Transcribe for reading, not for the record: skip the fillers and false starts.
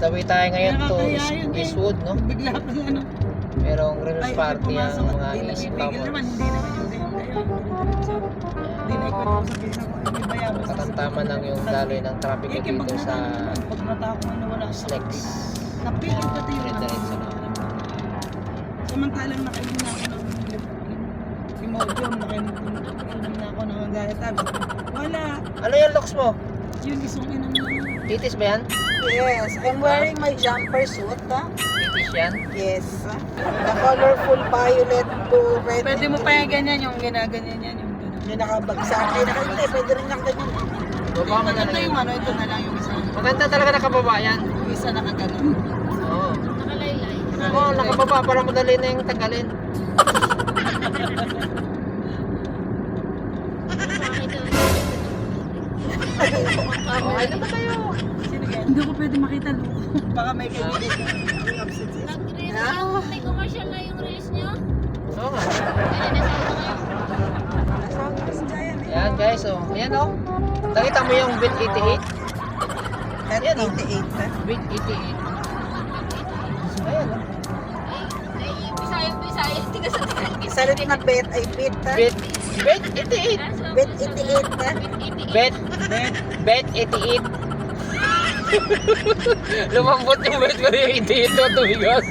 Tawi tayo ngayon to Nakakaya yun eh. Eastwood, no? Bigla kang ano. Merong release party ang pumasok at mga di East nabibigil naman. Plumbers. Hindi naman yung gayon-gayon. Hindi na ikaw sa pinsan ko. Hindi bayabas. Katantama lang yung daloy ng traffic Eh, dito pag sa pag natako na wala sa Slex. napigil pati yung Diretso na. samantalang nakainom na ako ng Imodium, nakainom na ako ng Galatab. Wala. Ano yung locks mo? Yun isang inom na. Titis ba yan? Yes, I'm wearing my jumper suit. Titis yan? Yes. The colorful violet to red. Pwede mo pa yung ganyan, yung ginaganyan yan, yung gano'n. Yung nakabagsak. Ay, nakahintay. Pwede rin nakaganyan. Baba mo na Maganda lang. yung ano, ito na lang yung isa. Maganda talaga nakababa yan. Yung isa nakaganon. Oo. Nakalaylay. Oo, nakababa para madali na yung tagalin. Okay na ba tayo? Sino yan? Hindi ko pwede makita, Luko. Baka may kaibigan. May absent siya. Nag-reels yung may commercial na yung reels nyo. Oo nga. Kaya nasa ako kayo. Nasaan ko si Jayan eh. Ayan guys, oh. Ayan oh. Nakita mo yung bit 88? At Yan, oh. 88. Bit 88. Ayan oh. Ay, Bisaya. Tiga sa tiga. Salit na bet ay bit. Bit 88. Bet 88. Bet 88. Lumambot yung bet ko yung 88 to tumigas.